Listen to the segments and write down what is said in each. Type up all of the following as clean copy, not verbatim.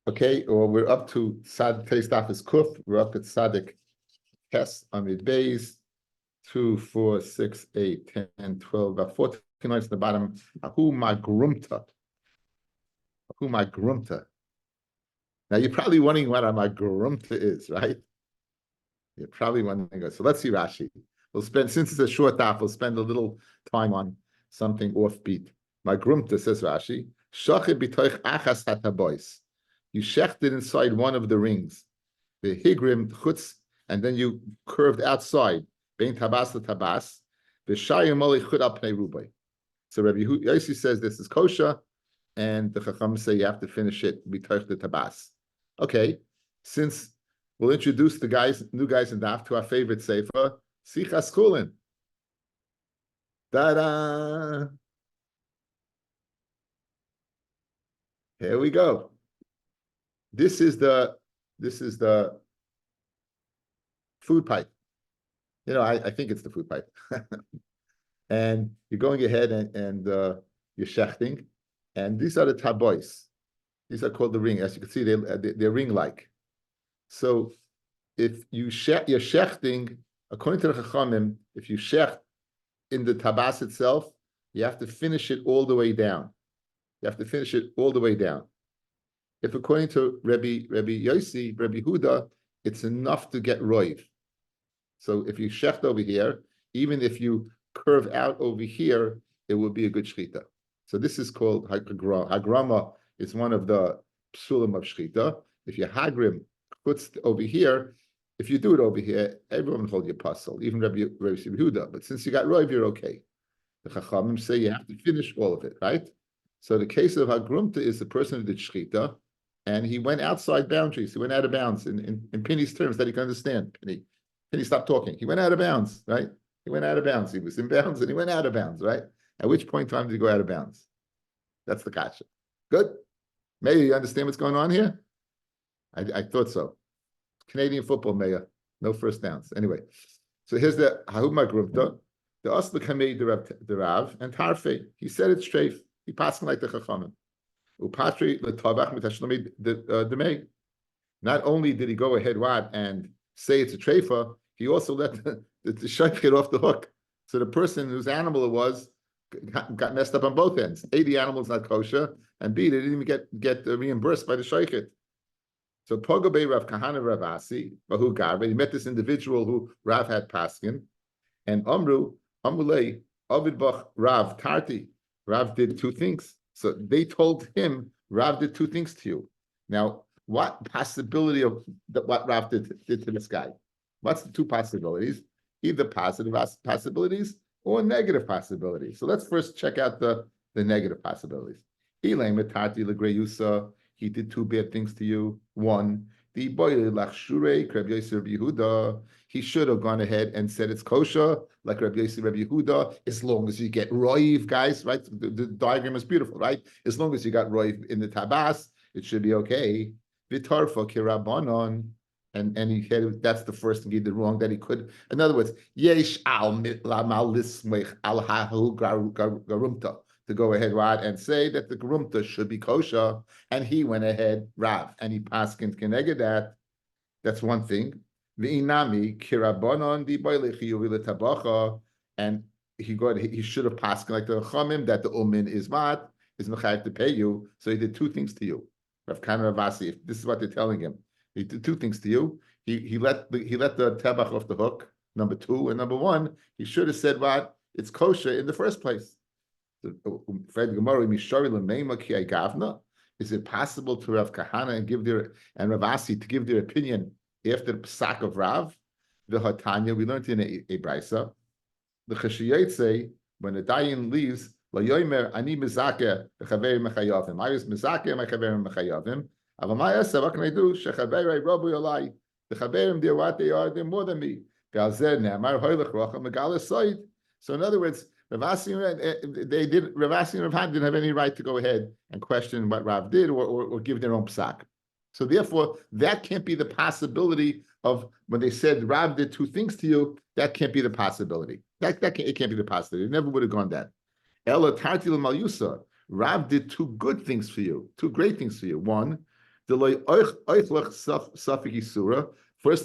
Okay, or we're up to Sad Taste Daf is Kuf. We're up at Sadik Tes Amid Bays 2, 4, 6, 8, 10, 12, about 14 lines at the bottom. Ahu Magrumta. Ahu Magrumta. Now you're probably wondering what a Magrumta is, right? You're probably wondering. So let's see Rashi. We'll spend, since it's a short daf, we'll spend a little time on something offbeat. Magrumta, says Rashi, Shachid bitoich achas hatabois. You shechted inside one of the rings, the higrim chutz, and then you curved outside, bein tabas to tabas, the shayim moli chut al pnei rubai. So Rabbi Yossi says this is kosher, and the Chacham say you have to finish it bitoich the tabas. Okay, since we'll introduce the new guys in Daf to our favorite sefer, Sichas Kulin. Ta-da! Here we go. This is the food pipe. You know, I think it's the food pipe. And you're going ahead and you're shechting, and these are the tabois. These are called the ring. As you can see, they're ring-like. So if you're shechting, according to the Chachamim, if you shecht in the tabas itself, you have to finish it all the way down. You have to finish it all the way down. If according to Rabbi Yossi, Rabbi Huda, it's enough to get roiv. So if you shecht over here, even if you curve out over here, it will be a good shchita. So this is called hagrama. Hagrama is one of the psulim of shchita. If you hagrim puts over here, if you do it over here, everyone will hold you puzzle, even Rabbi Huda. But since you got roiv, you're okay. The Chachamim say you have to finish all of it, right? So the case of hagrumta is the person who did shchita, and he went outside boundaries. He went out of bounds in Penny's terms that he can understand. Penny stopped talking. He went out of bounds, right? He went out of bounds. He was in bounds and he went out of bounds, right? At which point in time did he go out of bounds? That's the kasha. Good. Mayor, you understand what's going on here? I thought so. Canadian football, Mayor. No first downs. Anyway, so here's the Hahuma Grumta, the Osla Kamei the Rav, and Tarfe. He said it straight. He passed like the Chachamim. Upatri l'tabach mitashlomi demei. Not only did he go ahead and say it's a treifa, he also let the shaykh get off the hook. So the person whose animal it was got messed up on both ends. A, the animal's not kosher, and B, they didn't even get reimbursed by the shaykh. So Pogobe Rav Kahana Ravasi, Bahu Garbe, he met this individual who Rav had paskin, and Amrulei, Avidbach Rav Tarti. Rav did two things. So they told him, Rav did two things to you. Now, what possibility of what Rav did to this guy? What's the two possibilities? Either positive possibilities or negative possibilities. So let's first check out the negative possibilities. He did two bad things to you. One, he should have gone ahead and said it's kosher, like Rabbi Yossi, Rabbi Yehuda, as long as you get roiv, guys, right? The diagram is beautiful, right? As long as you got roiv in the tabas, it should be okay. Vitarfa kirabanon, and he had, that's the first thing he did wrong that he could. In other words, yesh al lismech al hahu garumta, to go ahead, Rod, and say that the garumta should be kosher, and he went ahead, Rav, and he paskined keneged that. That's one thing. V'inami kirabanon di boilechiyuvi and he should have paskined like the chamim that the umin is mechayev to pay you. So he did two things to you. Rav Kana Ravasi, if this is what they're telling him. He did two things to you. He let the tebach off the hook. Number two, and number one, he should have said what it's kosher in the first place. Is it possible to Rav Kahana and Ravasi to give their opinion after the psak of Rav? The Hatanya, we learned in a brisa. The Chashiyot, when the dayan leaves, La Yomer ani mizake b'chaverim mechayavim. I was mizake my chaverim mechayavim. Avamaya, what can I do? Shechaverei rabu yolai. The chaverim, they're what they are. They're more than me. Galzer ne'amar hoylech rocha megalas soid. So in other words, Ravasi and Rav didn't have any right to go ahead and question what Rav did or give their own psak. So therefore, that can't be the possibility of when they said Rav did two things to you. That can't be the possibility. It can't be the possibility. It never would have gone that. Ela tartil malyusa. Rav did two good things for you, two great things for you. One, First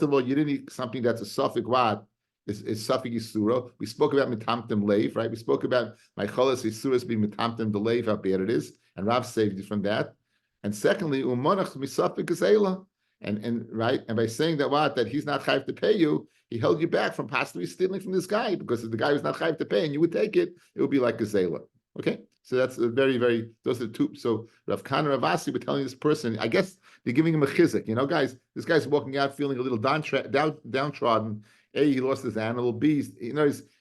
of all, you didn't need something that's a suffix what is suffix isura. We spoke about mitamtim leif, right? We spoke about my cholas isuras being mitamtim the leif, how bad it is, and Rav saved you from that. And secondly, umonach misafik gazela, and right, and by saying that he's not chayiv to pay you, he held you back from possibly stealing from this guy, because if the guy was not chayiv to pay and you would take it, it would be like gazela. Okay, so that's a very, very, those are the two. So Rav Khan and Rav Asi were telling this person, I guess they're giving him a chizik. Guys, this guy's walking out feeling a little downtrodden. A, he lost his animal. B,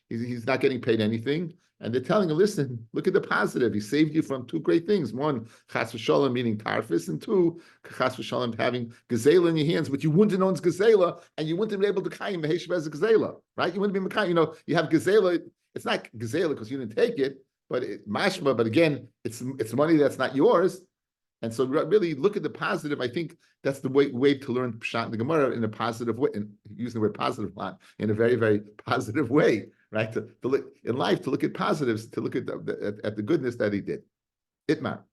he's not getting paid anything. And they're telling him, listen, look at the positive. He saved you from two great things. One, chas v'shalom, meaning tarfis, and two, chas v'shalom, having gazela in your hands, but you wouldn't have known it's gazela, and you wouldn't have been able to kayim meheshiv as a gazela, right? You wouldn't be mekayim. You have gazela. It's not gazela because you didn't take it, but mashma. But again, it's money that's not yours. And so really look at the positive. I think that's the way to learn Pshat in the Gemara in a positive way, and using the word positive in a very, very positive way, right? To look in life, to look at positives, to look at the goodness that he did. Itmar.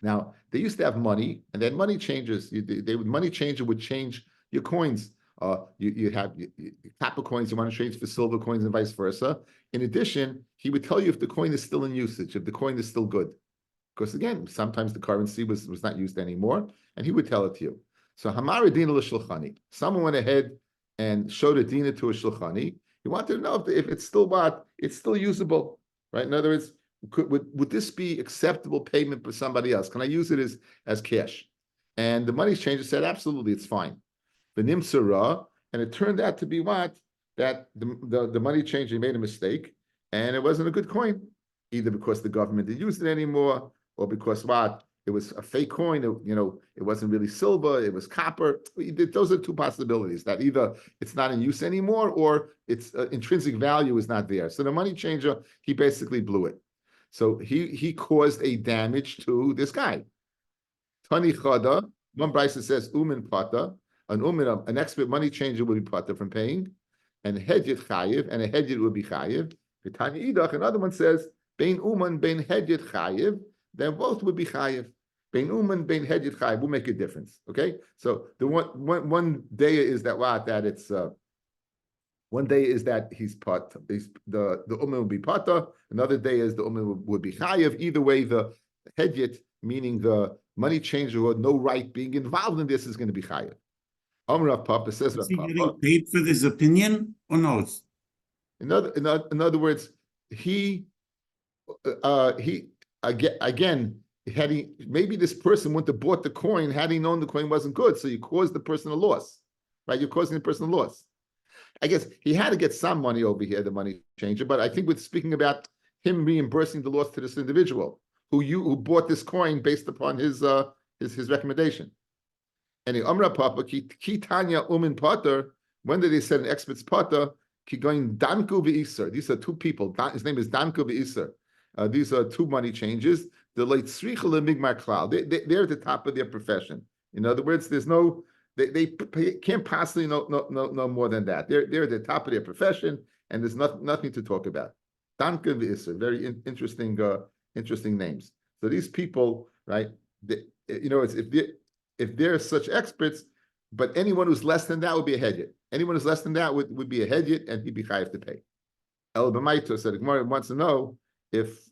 Now, they used to have money, and then money changers. Money changer would change your coins. You have copper coins, you want to change for silver coins and vice versa. In addition, he would tell you if the coin is still in usage, if the coin is still good. Because again, sometimes the currency was not used anymore, and he would tell it to you. So Hamar Dina l'Shulchani. Someone went ahead and showed a Dina to a Shulchani. He wanted to know if it's still it's still usable, right? In other words, would this be acceptable payment for somebody else? Can I use it as cash? And the money changer said, absolutely, it's fine. The Nimsara, and it turned out to be that the money changer made a mistake, and it wasn't a good coin, either because the government didn't use it anymore, or because it was a fake coin, it wasn't really silver, it was copper. Those are two possibilities, that either it's not in use anymore or its intrinsic value is not there. So the money changer, he basically blew it. So he caused a damage to this guy. Tani Chada, one Brisa says, Umin Pata, an expert money changer would be Pata from paying, and Hedjit Chayiv, and a Hedjit would be Chayiv. Tani Idach, another one says, Bein Uman, Bein Hedjit Chayiv, then both would be chayiv. Bein uman, bein hedjit chayiv will make a difference. Okay, so the one day is that it's one day is that he's part. The uman will be pata. Another day is the uman would be chayiv. Either way, the hedjit, meaning the money changer who had no right being involved in this, is going to be chayiv. Rav Papa says, is he getting paid for this opinion or no? In other words, he again, maybe this person wouldn't have bought the coin had he known the coin wasn't good. So you caused the person a loss, right? You're causing the person a loss. I guess he had to get some money over here, the money changer. But I think we're speaking about him reimbursing the loss to this individual who bought this coin based upon his recommendation. And the Amra Papa ki Tanya Umin Potter. When did they say an expert's Potter? Ki going Danku v'Iser. These are two people. His name is Danku v'Iser. These are two money changes. The late Srichel and Migmar Klal. They're at the top of their profession. In other words, there's no, they can't possibly know more than that. They're at the top of their profession, and there's nothing to talk about. Danke v'Isser, very interesting names. So these people, right? If they're such experts, but anyone who's less than that would be a hedjit. Anyone who's less than that would be a hedjit, and he'd be chayav to pay. El B'maito said, Gemara wants to know if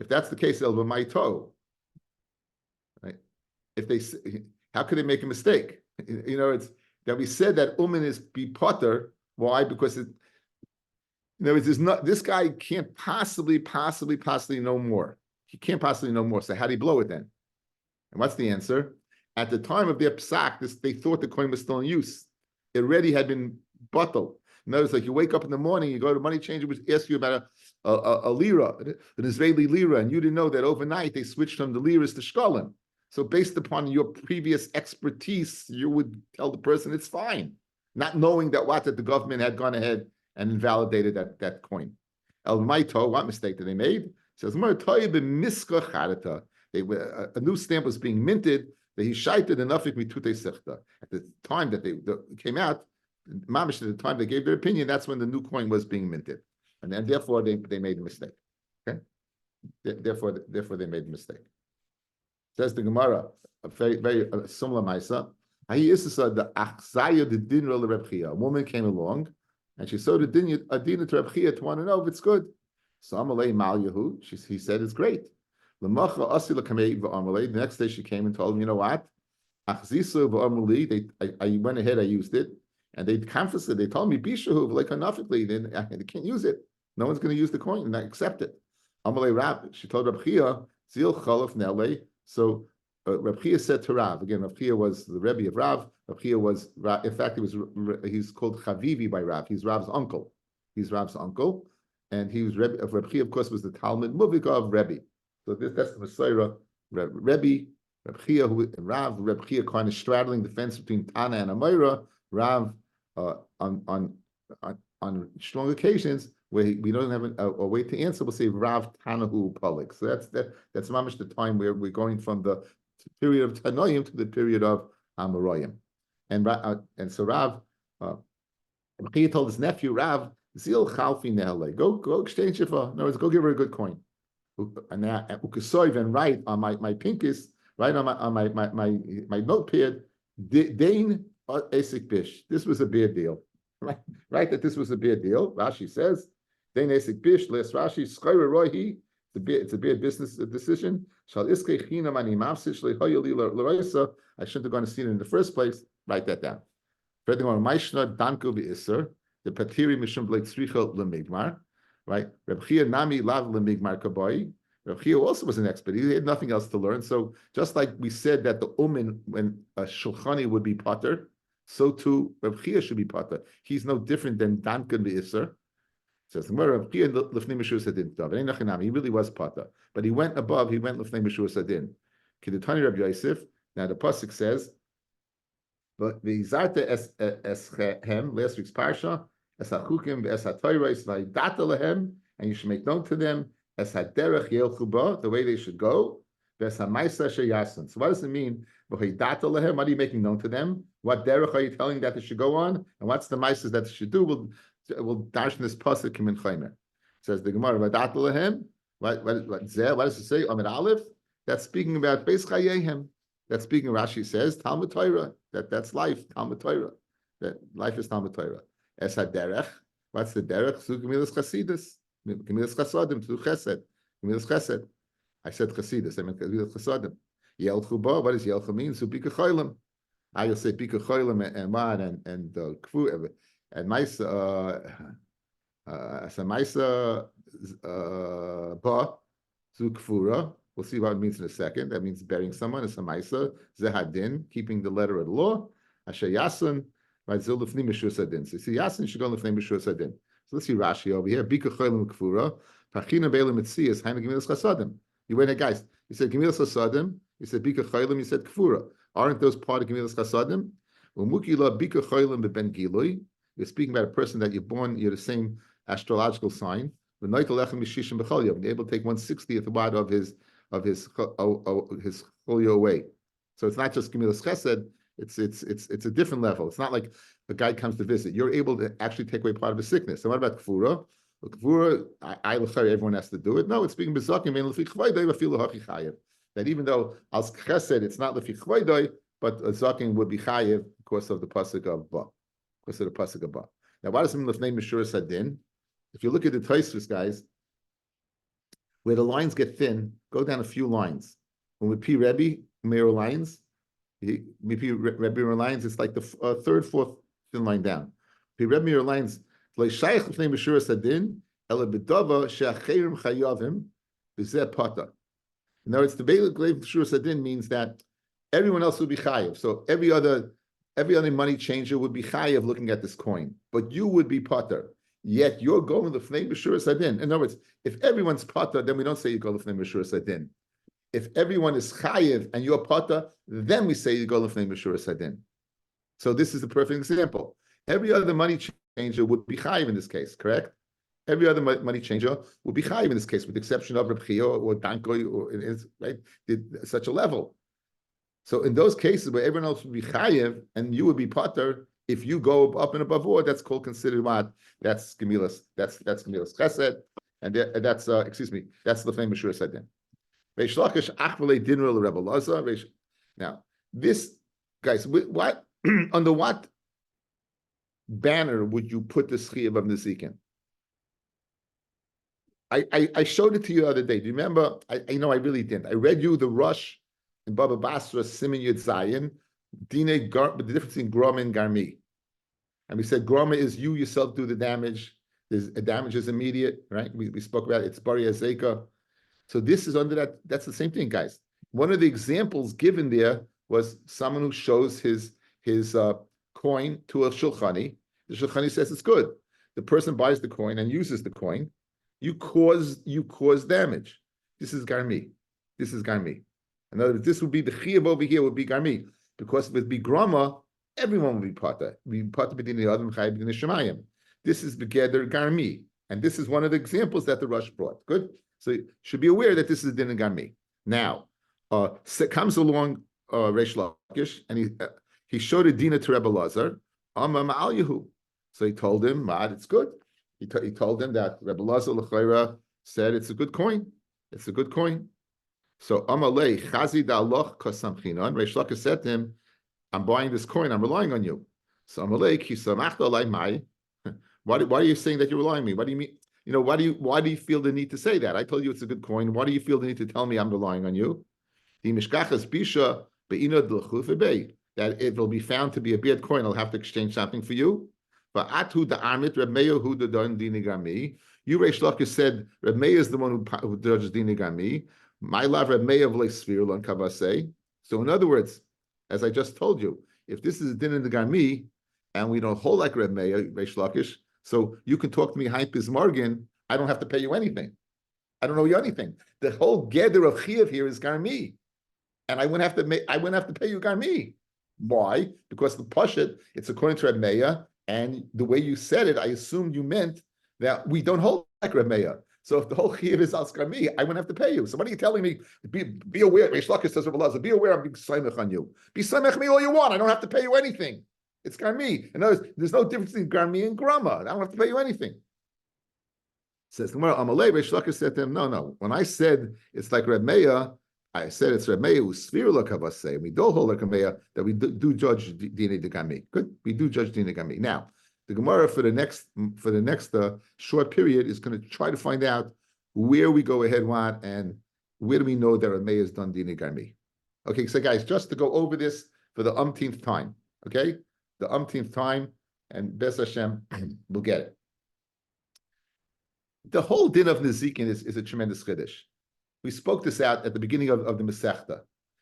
that's the case, El B'maito, right? How could they make a mistake? It's that we said that Uman is be potter. Why? Because this guy can't possibly know more. He can't possibly know more. So how do you blow it then? And what's the answer? At the time of their psak, they thought the coin was still in use. It already had been bottled. Notice, like you wake up in the morning, you go to money changer, which asks you about a lira, an Israeli lira, and you didn't know that overnight they switched from the liras to shkolim. So based upon your previous expertise, you would tell the person it's fine, not knowing that the government had gone ahead and invalidated that coin. El Maito, what mistake did they made? It says a new stamp was being minted that he shaited enough mitute sechta. At the time that they came out, mamish, at the time they gave their opinion, that's when the new coin was being minted, and then therefore they made a mistake. Okay, therefore they made a mistake. Says the Gemara, a very similar Maisa. He is the Achzaya the Dinra le Reb Chia. A woman came along, and she saw the Adina to Reb Chia to want to know if it's good. So Amalei Mal Yehu, he said it's great. The next day she came and told him, you know what? I went ahead, I used it, and they confessed it. They told me Bishahu like anaphically, then they can't use it. No one's going to use the coin and I accept it. Amalei Rab, she told Reb Chia, Zil Chalaf Nele. So Reb Chia said to Rav, again, Reb Chia was the Rebbe of Rav. Reb Chia was, in fact, he's called Chavivi by Rav. He's Rav's uncle. He's Rav's uncle. And he was Rebbe of Reb Chia, of course, was the Talmud Muvika of Rebbe. So that's the Messiah, Rebbe, Reb Chia, and Rav. Reb Chia kind of straddling the fence between Tana and Amira. Rav, on strong occasions where we don't have a way to answer, we'll say Rav Tanahu Palik. So that's mamish the time where we're going from the period of Tanoim to the period of Amoraim. And so Rav, Chia told his nephew Rav, Zil Chalfi Nehele, go exchange it for. In other words, go give her a good coin. And write on my pinkest, write on my notepad, Dane Asik Bish. This was a bad deal. Right, that this was a bad deal. Rashi says, Dane Asik Bish, less Rashi, Schaira Rohi, it's a bad business decision. I shouldn't have gone to see it in the first place. Write that down. The Patiri Mishum Blake Sricha Lemigmar. Right? Reb Chia Nami Lav Lemigmar Kaboi. Reb Chia also was an expert. He had nothing else to learn. So just like we said that the Umin, when a Shulchani would be potter, so too Reb Chia should be potter. He's no different than Dankan the Isser. Says Reb Chia Lefnei Mishur Sadin. He really was potter, but he went above. He went Lefnei Mishur Sadin. Kidutani Reb Yosef. Now the pasuk says, but the Zarta Eshem last week's parsha. Es hachukim es hatoyros v'idata lehem, and you should make known to them es haderech yelchuba, the way they should go. Ves hamaisa sheyasin. So what does it mean? V'idata lehem. What are you making known to them? What derech are you telling that they should go on? And what's the maisas that they should do? We'll dash in this pasuk Kimin Chaimer. Says the Gemara v'idata lehem. What does it say? Amid Aleph. That's speaking about Beis Chayehem. That's speaking. Rashi says Talmud Torah. That's life. Talmud Torah. That life is Talmud Torah. Es haderech. What's the derech? So gemilas chasidus, gemilas chasadim, to do chesed, gemilas chesed. I said chasidus. I meant gemilas chasadim. Yelchu ba. What does yelchu mean? So bika cholim. I will say bika cholim and man and kfu and maisa maisa ba zu kfura. We'll see what it means in a second. That means burying someone. It's a maisa zehadin, keeping the letter of the law. Asher yasun. Right, so lefnei mishur sadin. So Yasin should go lefnei mishur sadin. So let's see Rashi over here. Bika cholim kfura. Pachina be'elim mitzias. Haina gemilas chasadim. You went, guys. You said gemilas chasadim. You said bika cholim. You said kfura. Aren't those part of gemilas chasadim? Umukila bika cholim beben gilui. You're speaking about a person that you're born. You're the same astrological sign. You're able to take 1/60th part of his cholio away. So it's not just gemilas chesed. It's a different level. It's not like a guy comes to visit. You're able to actually take away part of his sickness. And what about kfura? Well, kfura, everyone has to do it. No, it's speaking bezakim that even though as chesed, it's not lefi chvaydoy, but a zakim would be chayev because of the pasuk of ba, because of the pasuk of ba. Now, what does it mean lefnei mishur sadin? If you look at the Tosfos, guys, where the lines get thin, go down a few lines. When we P Rebbe, Meir lines. Maybe Rabbi lines, it's like the third, fourth thin line down. Rabbi lines, in other words, the Beit Shur Sadin means that everyone else would be chayiv. So every other money changer would be chayiv looking at this coin, but you would be potter. Yet you're going the Fnei B'Shur Sadin. In other words, if everyone's potter, then we don't say you go the Fnei B'Shur Sadin. If everyone is chayiv and you're potter, then we say you go l'fnei mishur sadin. So this is a perfect example. Every other money changer would be chayiv in this case, correct? Every other money changer would be chayiv in this case, with the exception of Reb Chia or Danko, or right, such a level. So in those cases where everyone else would be chayiv and you would be potter, if you go up and above board, that's considered what? That's gemilas. That's gemilas chesed, and that's that's l'fnei mishur sadin. Reish Lakish achvele dinner Rebbe Lazar. Now, this guys, what under what banner would you put the Chiyuv of Nezikin? I showed it to you the other day. Do you remember? I know I really didn't. I read you the Rush in Baba Basra Simin Yud Zayin, Dine Gar, but the difference in Groma and Garmi. And we said Groma is you yourself do the damage. There's a damage is immediate, right? We spoke about it. It's Bari Azeka. So this is under that. That's the same thing, guys. One of the examples given there was someone who shows his coin to a shulchani. The shulchani says it's good. The person buys the coin and uses the coin. You cause damage. This is garmi. This is garmi. In other words, this would be the chiyuv over here would be garmi, because with bigrama, everyone will be pata. We pata between the adam chayiv and the shemayim. This is begeder garmi, and this is one of the examples that the Rush brought. Good. So you should be aware that this is din garmi. Now, comes along Reish Lakish, and he showed a dina to Rebbe Lazar. Ma'al Yehu. So he told him, Mad, it's good. He told him that Rebbe Lazar L'chaira said it's a good coin. It's a good coin. So Amalei Chazi Da'aloch Kasamchinon. Reish Lakish said to him, I'm buying this coin. I'm relying on you. So Amalei Kisamachta Alai Mai. Why are you saying that you're relying on me? What do you mean? Why do you feel the need to say that? I told you it's a good coin. Why do you feel the need to tell me I'm relying on you? That it will be found to be a bad coin. I'll have to exchange something for you. But Atu the Amit, Reb Meir who the don dinigami. You Reish Lakish said Reb Meir is the one who judges dinigami. My love Reb Meir v'lei sfir on kavasei. So in other words, as I just told you, if this is din in the gami and we don't hold like Reb Meir Reish Lakish, so you can talk to me hype is Morgan. I don't have to pay you anything. I don't owe you anything. The whole gather of chiyuv here is garmi, and I wouldn't have to pay you garmi. Why? Because the pashut, it's according to Reb Meir. And the way you said it, I assumed you meant that we don't hold like Reb Meir. So if the whole chiyuv is al me, I wouldn't have to pay you. So what are you telling me? Be aware. Reish Lakish says, be aware I'm being saimech on you. Be saimech me all you want. I don't have to pay you anything. It's garmi. In other words, there's no difference between garmi and grama. I don't have to pay you anything. Says the Gemara, Amalei, Reish Lakish said to him, no. When I said it's like Reb Meir, I said it's Reb Meir who's sphere lakavasei. We don't hold like Reb Meir that we do judge dina degami. Good, we do judge dina degami. Now, the Gemara for the next short period is going to try to find out where we go ahead on and where do we know that Reb Meir has done dina degami. Okay, so guys, just to go over this for the umpteenth time. Okay, the umpteenth time, and Bez Hashem, we'll get it. The whole din of Nezikin is a tremendous chiddush. We spoke this out at the beginning of the Masechta.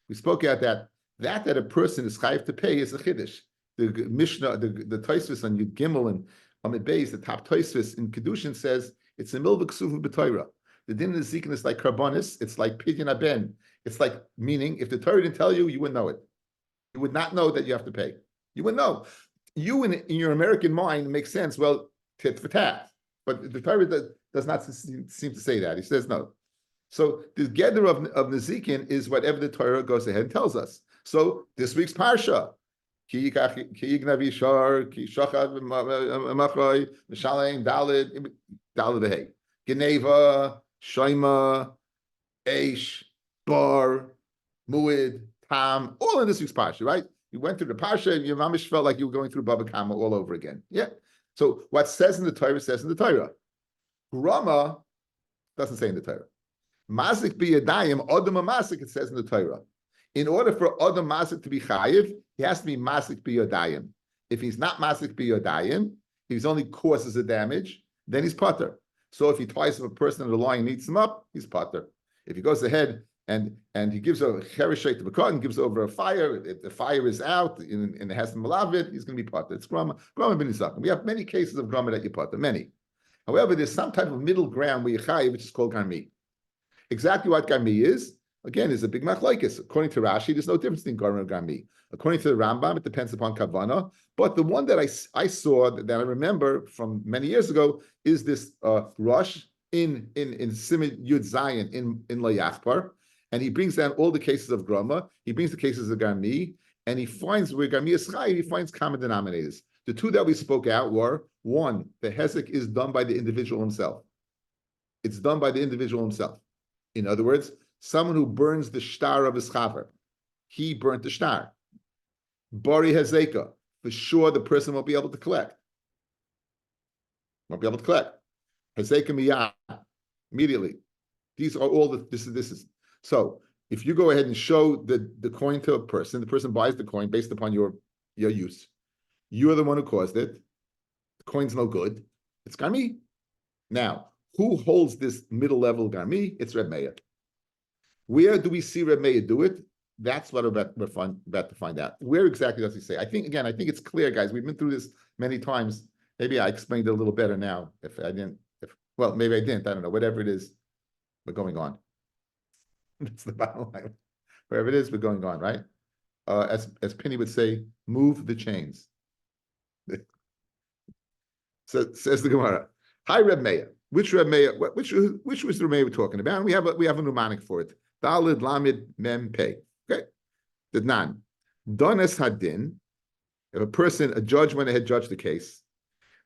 We spoke out that a person is chayiv to pay is a chiddush. The Mishnah, the Tosfos on Yud Gimel and Amid Beis, the top Tosfos in Kedushin says it's a milvah ksuva b'Torah. The din of Nezikin is like karbonis. It's like pidyon aben. It's like meaning if the Torah didn't tell you, you wouldn't know it. You would not know that you have to pay. You wouldn't know. You in your American mind makes sense. Well, tit for tat. But the Torah does not seem to say that. He says no. So the gather of Nezikin is whatever the Torah goes ahead and tells us. So this week's parsha, ki yignav yishar, ki shachad machroi, mishalem dalid hey, geneva, shaima, eish, bar, muid, tam, all in this week's parsha, right? You went through the parsha and your mamish felt like you were going through Baba Kama all over again. Yeah. So what says in the Torah says in the Torah. Grama doesn't say in the Torah. Masik biyadayim, Adam Masik, it says in the Torah. In order for Adam Masik to be chayiv, he has to be Masik biyadayim. If he's not Masik biyadayim, he's only causes the damage, then he's potter. So if he twice if a person in the line eats him up, he's potter. If he goes ahead and he gives a chereshet to Bekot and gives over a fire, if the fire is out and it has to malavit, he's going to be potter. It's grama ben Yisakim. We have many cases of grama that you potter, many. However, there's some type of middle ground where you chayiv, which is called garmi. Exactly what garmi is, again, is a big machlokes. According to Rashi, there's no difference between garmi and garmi. According to the Rambam, it depends upon kavana. But the one that I saw that I remember from many years ago is this Rush in Simon Yud Zayin in Layachpar, and he brings down all the cases of grama. He brings the cases of garmi, and he finds where garmi is chayiv. He finds common denominators. The two that we spoke out were one, the hezek is done by the individual himself. It's done by the individual himself. In other words, someone who burns the shtar of his chaver. He burnt the shtar. Bari hazeka, for sure the person won't be able to collect. Won't be able to collect. Hazeka miyah, immediately. These are all this is. So if you go ahead and show the coin to a person, the person buys the coin based upon your use. You are the one who caused it. The coin's no good. It's Garmi. Now, who holds this middle level Garmi? It's Reb Meir. Where do we see Reb Meir do it? That's what we're about to find out. Where exactly does he say? I think it's clear, guys. We've been through this many times. Maybe I explained it a little better now. Well, maybe I didn't. I don't know. Whatever it is, we're going on. That's the bottom line. Wherever it is, we're going on, right? As Penny would say, move the chains. So says the Gemara. Hi, Reb Meir. Which Reb Meir? Which was the Reb Meir we're talking about? And we have a mnemonic for it. Dalid Lamid Mem Pei. Okay. The Nan. Dones Hadin. If a judge went ahead, judged the case.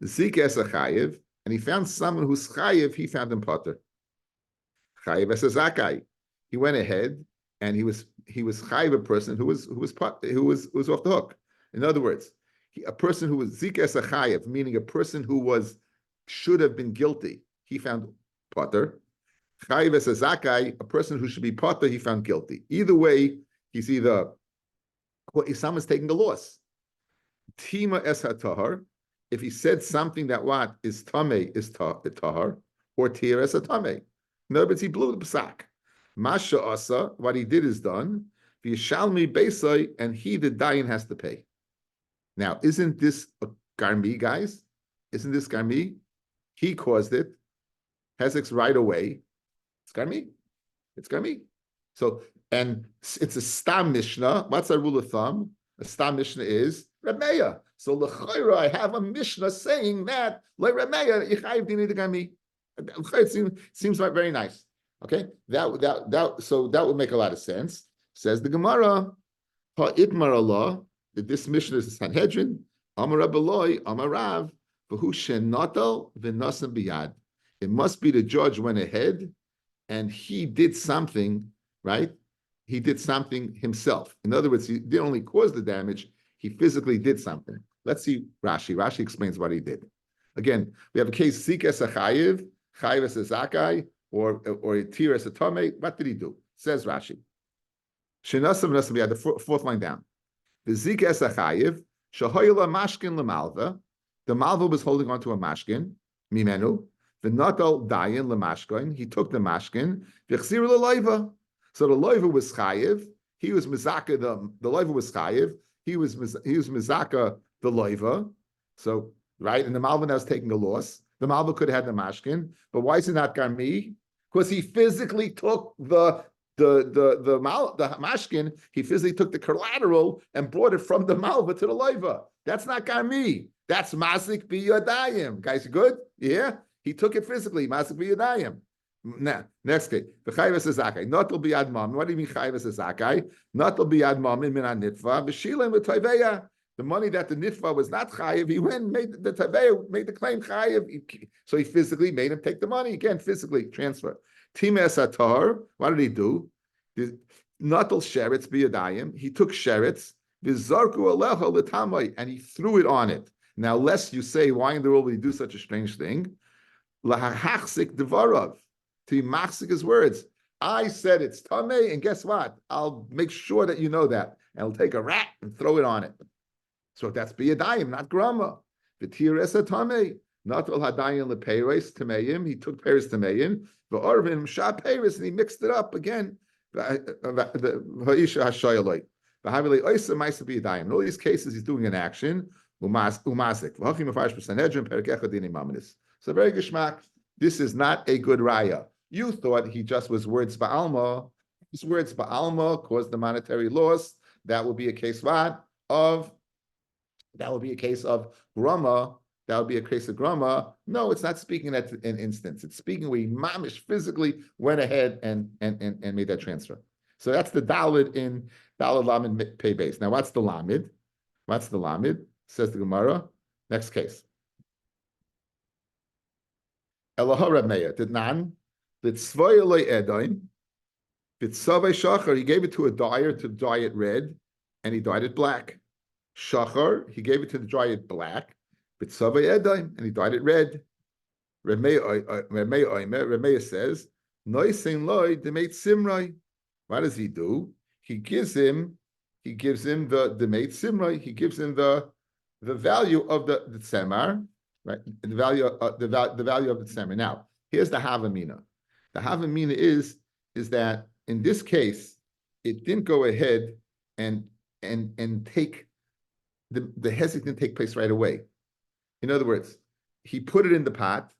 Zik es a chayiv, and he found someone who's chayiv. He found him potter. Chayiv es a zakai. He went ahead and he was chayiv, a person who was off the hook. In other words, a person who was zik es a chayiv, meaning a person who should have been guilty. He found potter. Chayiv es a zakai, a person who should be potter. He found guilty. Either way, he's someone's taking a loss. Tima es ha-tahar. If he said something that what is tameh is tahar, or tir es ha-tameh. In other words, he blew the psak. Masha asa, what he did is done. V'yishalmi beisai, and he, the dayan, has to pay. Now, isn't this a garmi, guys? Isn't this garmi? He caused it. Hezek's right away. It's garmi. It's garmi. So, and it's a stam mishnah. What's our rule of thumb? A stam mishnah is Reb Meir. So l'chayra, I have a mishnah saying that like Reb Meir, yichayiv dini d'garmi. It seems like very nice. Okay, so that would make a lot of sense. Says the Gemara, ha'itmar Allah, that this mishnah is a Sanhedrin. Amar Rabbi Amar Rav, v'hu shenatal v'nasan biyad. It must be the judge went ahead and he did something, right? He did something himself. In other words, he didn't only cause the damage, he physically did something. Let's see Rashi. Rashi explains what he did. Again, we have a case, Sik es a chayiv, chayiv es a zakai, or a tir es a tomei. What did he do? Says Rashi. Shenasam nasam, we had the fourth line down. The Zik es a chayiv, shahoyla mashkin lemalva. The malva was holding on to a mashkin, mimenu. The natal dayan lemashkin. He took the mashkin. V'chzir leloiva. So the loiva was chayiv. He was mizaka. The loiva was chayiv. He was mizaka the loiva. So right, and the malva now is taking a loss. The malva could have had the mashkin, but why is it not garmi? Because he physically took the mashkin. He physically took the collateral and brought it from the malva to the loiva. That's not garmi. That's masik biyadayim. Guys, you good? Yeah, he took it physically. Masik biyadayim. Now, next case. The chayvus is zakai. Notel biyad mom. What do you mean chayvus is zakai? Notel biyad mom in minan nitva. V'shilim v'toiveya. The money that the nitva was not chayiv, he went and made the taveya, made the claim chayiv. So he physically made him take the money. Again, physically transfer. Times atar. What did he do? Notel sheretz biyadayim. He took sheretz. V'zarku alecha l'tamay, and he threw it on it. Now, lest you say, why in the world would he do such a strange thing? Lahachsik devarav. To machzik his words. I said it's tamei, and guess what? I'll make sure that you know that. And I'll take a rat and throw it on it. So that's biyadayim, not grama. V'tir esa tamei. Not al hadayim leperes tameim. He took peres tameim. V'arvim shah peres, and he mixed it up again. Ha'isha hashayaloi. V'havilei oisa ma'isa biyadayim. In all these cases, he's doing an action. Umazik. V'hachim afash b'sanhedrin perek echad dinim mamanis. So very geschmack. This is not a good raya. You thought he just was words ba'alma. His words ba'alma caused the monetary loss. That would be a case of grama. That would be a case of grama. No, it's not speaking that an instance. It's speaking where he mamish physically went ahead and made that transfer. So that's the dalid in dalid lamid pay base. Now what's the lamid? What's the lamid? Says the Gemara. Next case. Elohar Reb Meir did nan. The tzvoyeloi edoin, B'tzavei shachar, he gave it to a dyer to dye it red, and he dyed it black. Shachar, he gave it to the dye it black. B'tzavei edaim, and he dyed it red. Remeir says, Noisein loy demate simrai. What does he do? He gives him the demate simrai. He gives him the value of the tsemar, right? The value of the value of the tsemar. Now, here's the havamina. The havamina is that in this case, it didn't go ahead and take the hezek didn't take place right away. In other words, he put it in the pot,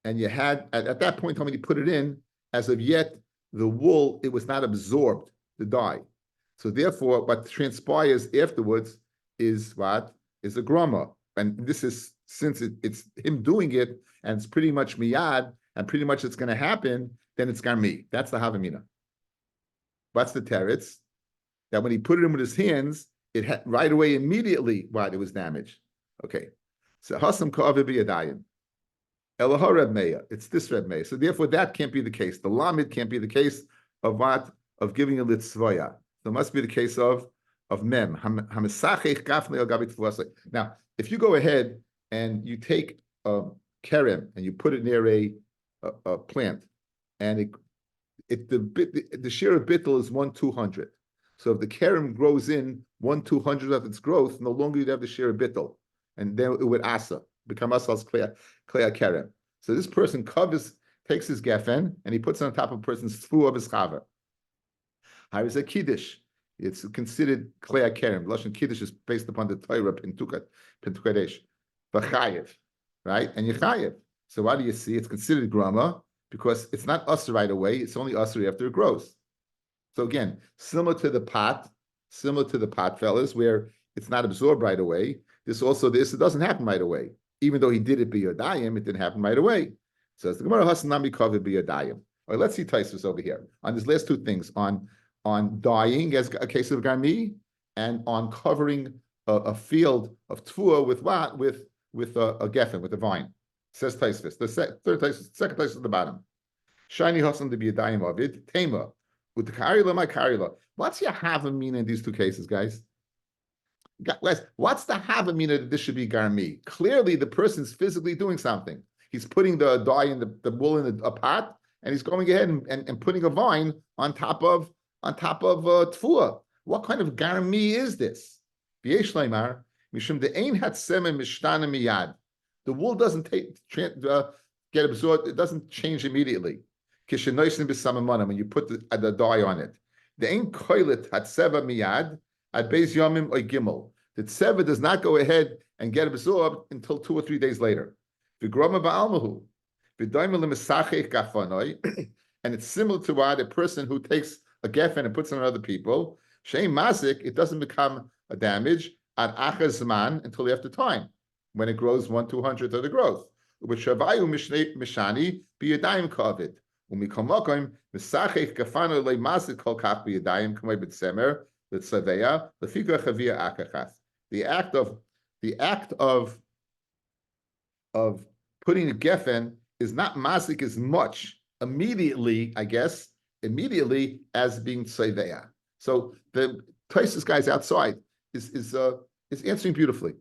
and you had at that point when he put it in, as of yet, the wool, it was not absorbed, the dye. So therefore, what transpires afterwards is what? Is a grama. And this is, since it's him doing it, and it's pretty much miyad, and pretty much it's going to happen, then it's garmi. That's the havamina. What's the teretz? That when he put it in with his hands, it had right away, immediately, what? It was damaged. Okay. So hasam ka'avi b'yadayim. Elahar Reb Meir. It's this Reb Meir. So therefore, that can't be the case. The lamid can't be the case of what? Of giving a litzvaya. So it must be the case of mem. Now, if you go ahead and you take a kerem and you put it near a plant, and the share of bittel is 1/200. So if the kerem grows in 1/200 of its growth, no longer you'd have the share of bittel, and then it would asa become asal's klei kerem. So this person takes his gefen and he puts it on top of a person's tfu of his chava. How is a kiddush? It's considered klei kerem. Lashon kiddush is based upon the Torah pintukadesh, v'chayev, right? And yechayev. So what do you see? It's considered grama because it's not usher right away. It's only usher after it grows. So again, similar to the pot, fellas, where it's not absorbed right away. It doesn't happen right away. Even though he did it b'yodayim, it didn't happen right away. So the Gemara Hasanami Kavid b'yodayim. All right, let's see Taisus over here on these last two things, on dyeing as a case of garmi, and on covering a field of tfua with what? With a geffen, with a vine. Says Taisus. The third Taisus, second Taisus at the bottom. Shiny Hasan the b'yodayim of it. Tema. With the karila, my karila. What's your havamina in these two cases, guys? Guys, what's the havamina that this should be garmi? Clearly, the person's physically doing something. He's putting the dye in the wool in a pot, and he's going ahead and putting a vine on top of tfua. What kind of garmi is this? The wool doesn't get absorbed. It doesn't change immediately. When you put the dye on it, the ain koilet hatseva miyad at beis yomim or gimel. The tseva does not go ahead and get absorbed until 2 or 3 days later. V'groma ba'almahu, v'daimel l'mesachech gafanoi, and it's similar to what a person who takes a geffen and puts it on other people. Shein mazik, it doesn't become a damage at achaz zman until after time, when it grows 1/200th of the growth. With shavayu mishani b'yadayim kavid. The act of putting a geffen is not masik as much immediately, I guess, as being tseveya. So the Taisus guys outside is answering beautifully.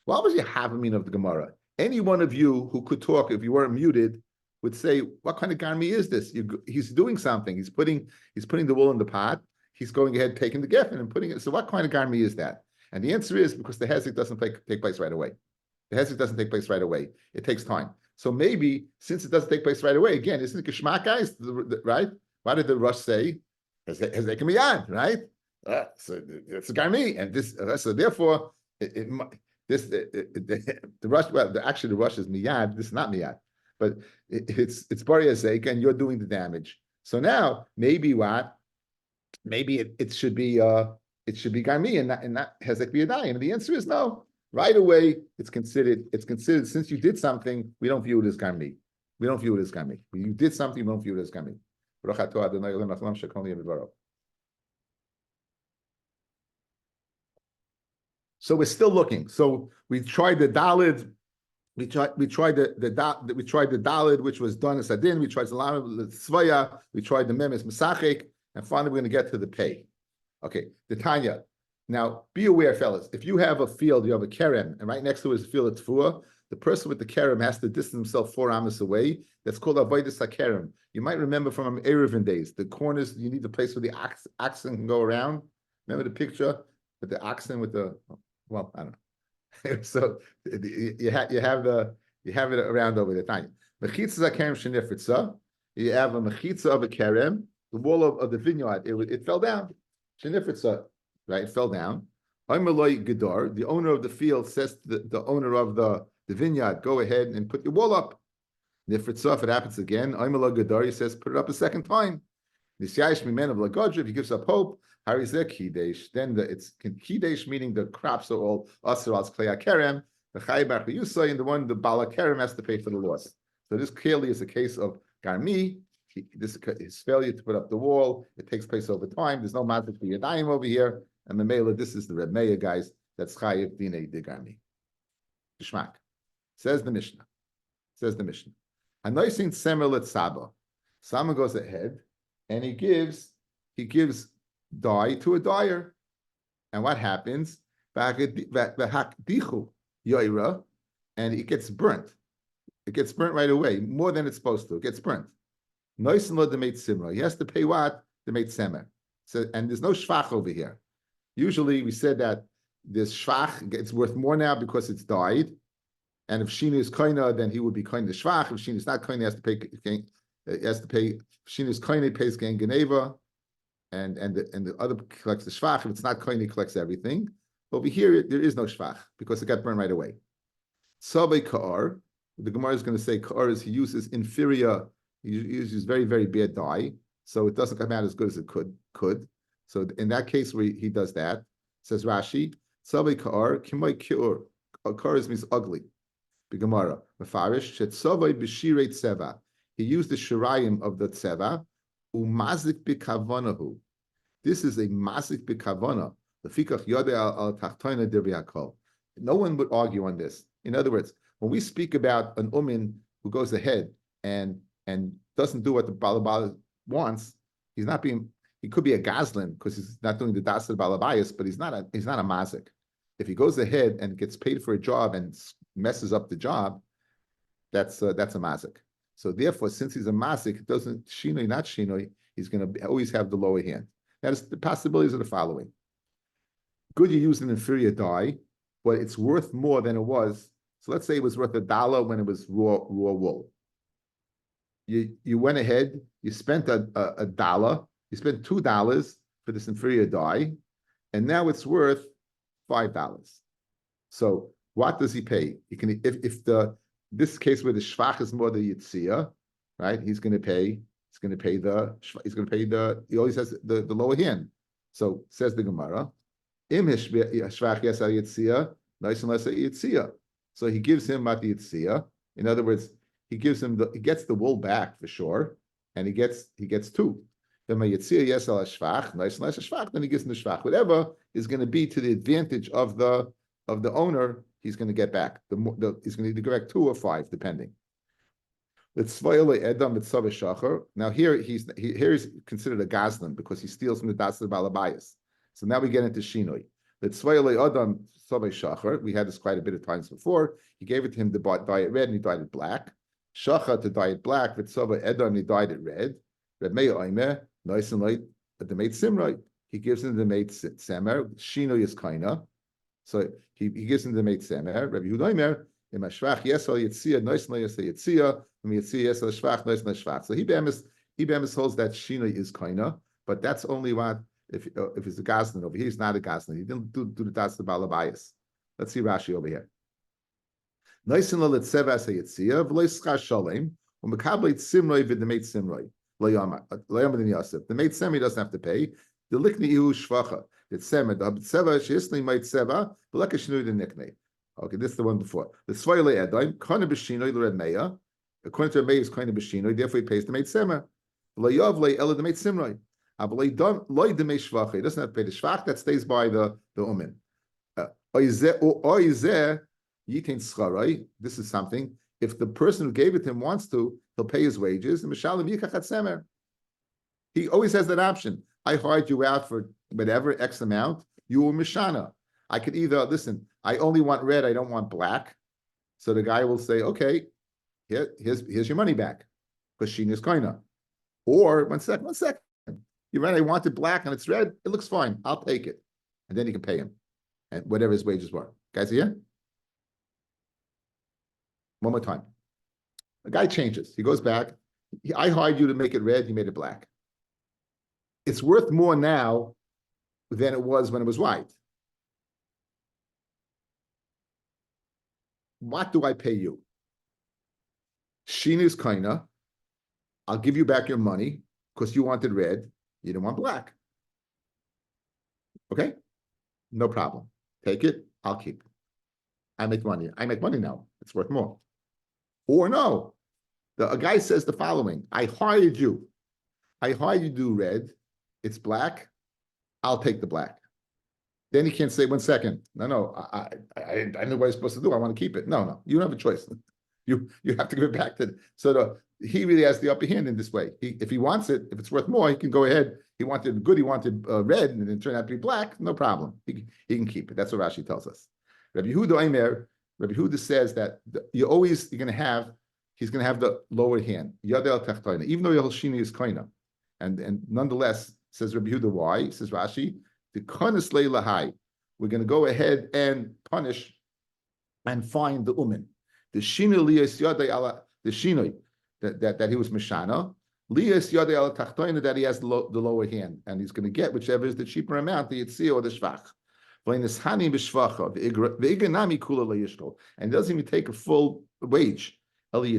What was your havamina of the Gemara? Any one of you who could talk, if you weren't muted, would say, what kind of garmi is this? He's doing something. He's putting the wool in the pot. He's going ahead, taking the geffen and putting it. So what kind of garmi is that? And the answer is because the hezek doesn't take place right away. The hezek doesn't take place right away. It takes time. So maybe since it doesn't take place right away, again, isn't it kishmak, guys? Right? What did the Rush say? Hezek miyad, right? So it's a garmi, and this. So therefore, the Rush. Well, actually, the Rush is miyad. This is not miyad. But it's bari hazek, and you're doing the damage. So now maybe what? Maybe it should be garmi and not hezek b'yadayim. And the answer is no. Right away, it's considered. Since you did something, we don't view it as garmi. You did something, we don't view it as garmi. So we're still looking. So we tried the dalid. We tried the dalid, which was done as adin. We tried the lamid l'tzvaya. We tried the memes mesachik, And finally, we're going to get to the pay. Okay, the Tanya. Now, be aware, fellas, if you have a field, you have a kerem, and right next to it is a field of tefua, the person with the kerem has to distance himself 4 amos away. That's called avodas hakerem. You might remember from Eruvin days, the corners, you need the place where the oxen can go around. Remember the picture with the oxen with the, well, I don't know. So you have it around over there. Tanya. Mechitza hakerem shenifritza. You have a mechitza of a kerem, the wall of the vineyard, it fell down. Shenifritza. Right, it fell down. Gedar, the owner of the field says to the owner of the vineyard, go ahead and put your wall up. If it happens again, Gedar, he says, put it up a second time. If he gives up hope, then it's kidesh, meaning the crops are all asur al klei kerem. The chaybar yusay, and the one the bala kerem has to pay for the loss. So this clearly is a case of garmi. His failure to put up the wall, it takes place over time. There's no mazik for yadayim over here. And the Mela, this is the Reb Meir, guys. That's Chayiv Dinei Degarmi. Gishmak. Says the Mishnah. Anoisin Semer Let Saba. Sama goes ahead and he gives dye to a dyer. And what happens? Dichu Yoira, and it gets burnt. It gets burnt right away, more than it's supposed to. It gets burnt. Noisin Lo Demeit Simra. He has to pay what? Demeit Semer. So, and there's no shvach over here. Usually we said that this shvach, it's worth more now because it's dyed. And if Shina is koina, then he would be koina shvach. If Shina is not koina, he has to pay, Shina is koina, pays gen geneva. And the other collects the shvach. If it's not koina, he collects everything. Over here, there is no shvach because it got burned right away. Sabe ka'ar, the Gemara is going to say ka'ar is he uses inferior, he uses very, very bad dye. So it doesn't come out as good as it could. So in that case where he does that, says Rashi, Savei Ka'ar, Kimai Ki'ur. Ka'ar means ugly. B'Gemara, Mefarish, Shet Savei B'Shirei Tseva. He used the shirayim of the Tseva, Umazik B'Kavanahu. This is a Mazik B'Kavana. Lefikach Yodei al Tachtoina Deviakol. No one would argue on this. In other words, when we speak about an umin who goes ahead and doesn't do what the Balabala wants, he could be a Goslin because he's not doing the das of Balabayas, but he's not a mazik. If he goes ahead and gets paid for a job and messes up the job, that's a mazik. So therefore, since he's a mazik, it doesn't shinoi, not shinoi, he's going to always have the lower hand. That is, the possibilities are the following. Good, you use an inferior dye, but it's worth more than it was. So let's say it was worth $1 when it was raw wool. You went ahead, you spent a dollar, you spent $2 for this inferior dye, and now it's worth $5. So what does he pay? He can, if this case where the shvach is more the yitzia, right? He always has the lower hand. So says the Gemara, im shvach yes al yitzia, nice unless a yitzia. So he gives him mat yitzia. In other words, he gets the wool back for sure, and he gets 2. Then my yitzia yes al shvach, nice unless a shvach, then he gives him the shvach. Whatever is going to be to the advantage of the owner, he's going to get back. He's going to either go back 2 or 5, depending. Now here he's considered a gazlan because he steals from the das of Balabayas. So now we get into shinoi. We had this quite a bit of times before. He gave it to him to dye it red and he dyed it black. Shachar to dye it black. Vitzava edom, he dyed it red. Reb Meir oimer, nice and light, the mate simroi. He gives him the mate semer. Shinoi is kaina. So he gives him the mate semer. Rabbi Yehuda oimer, in mashvach yesal yitzia, nice and yesal yitzia. So he bemis holds that Shina is kaina, but that's only what if it's a Gazlan over here, he's not a Gazlan. He didn't do the das the Balabayas. Let's see Rashi over here. Noisin lo letzeva sayitzia v'lo yischar shalem u'mekabel simroi v'demeit simroi lo yama den Yosef. The mate semi doesn't have to pay. The likni ihu shvacha. It's semi the tzeva sheisli mate tzeva v'leka shnui the niknei. Okay, this is the one before. The tzvayle edaim kana b'shinoi l'red meya. According to Rabbi, is kind of b'shinoi, therefore he pays the mate semer. Lo ela the mate simroi. He doesn't have to pay the shvach, that stays by the umin. This is something. If the person who gave it to him wants to, he'll pay his wages. He always has that option. I hired you out for whatever X amount. You were Mishana. I could either, listen, I only want red, I don't want black. So the guy will say, okay, here's your money back. Because Sheen is koina. Or one second. You're right, I wanted black and it's red. It looks fine. I'll take it. And then you can pay him. And whatever his wages were. Guys, here? One more time. The guy changes. He goes back. I hired you to make it red. He made it black. It's worth more now than it was when it was white. What do I pay you? Sheen is kaina. I'll give you back your money because you wanted red. You didn't want black. Okay? No problem. Take it. I'll keep it. I make money. I make money now. It's worth more. Or no. A guy says the following. I hired you. I hired you to do red. It's black. I'll take the black. Then he can't say, 1 second. No. I know what I'm supposed to do. I want to keep it. No. You don't have a choice. You have to give it back to. So he really has the upper hand in this way. If he wants it, if it's worth more, he can go ahead. He wanted good. He wanted red, and it turned out to be black. No problem. He can keep it. That's what Rashi tells us. Rabbi Yehuda says that you're going to have. He's going to have the lower hand. Yadel tachtoina, even though Yehoshini is koina, and nonetheless says Rabbi Yehuda. Why? Says Rashi, the konis leilahai. We're going to go ahead and punish and find the umin. The shinu liyas yadei ala the shinui that he was mishana liyas yadei ala tachtoina, that he has the lower hand, and he's going to get whichever is the cheaper amount, the yitzia or the shvach. And he doesn't even take a full wage. All he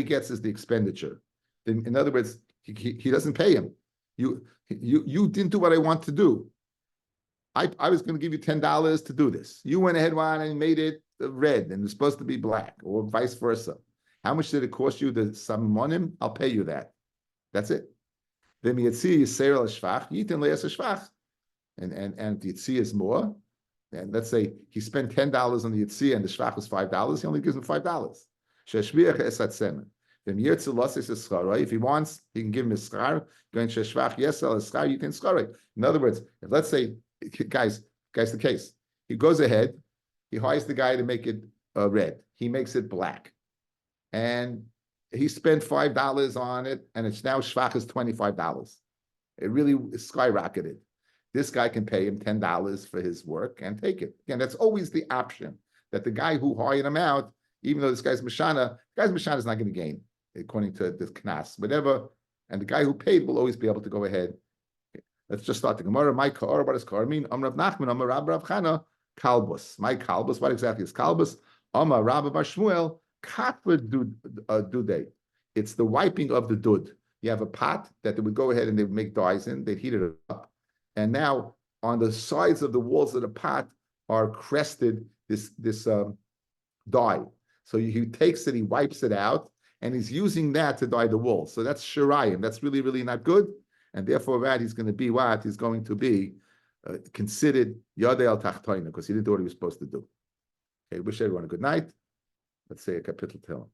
gets is the expenditure. In other words, he doesn't pay him. You didn't do what I want to do. I was going to give you $10 to do this. You went ahead and made it red and it's supposed to be black, or vice versa. How much did it cost you to summon him? I'll pay you that. That's it. And the Yitzia is more. And let's say he spent $10 on the Yitzia and the Shvach was $5. He only gives him $5. If he wants, he can give him a schar. In other words, if let's say, guys, the case. He goes ahead, he hires the guy to make it red. He makes it black. And he spent $5 on it, and it's now shvach is $25. It really skyrocketed. This guy can pay him $10 for his work and take it. Again, that's always the option, that the guy who hired him out, even though this guy's Mashana, is not going to gain, according to this Knas, whatever. And the guy who paid will always be able to go ahead. Let's just start the Gemara. My kar, what does kar mean? Amar Rav Nachman, Amar Rav Chana, kalbus. My kalbus, what exactly is kalbus? Amar Rav Bar Shmuel, katver dudei. It's the wiping of the dud. You have a pot that they would go ahead and they would make dyes in, they'd heat it up. And now on the sides of the walls of the pot are crested this dye. So he takes it, he wipes it out, and he's using that to dye the walls. So that's shirayim. That's really, really not good. And therefore, that he's going to be what? He's going to be considered yadei al tachtoina, because he didn't do what he was supposed to do. Okay, wish everyone a good night. Let's say a kapitel.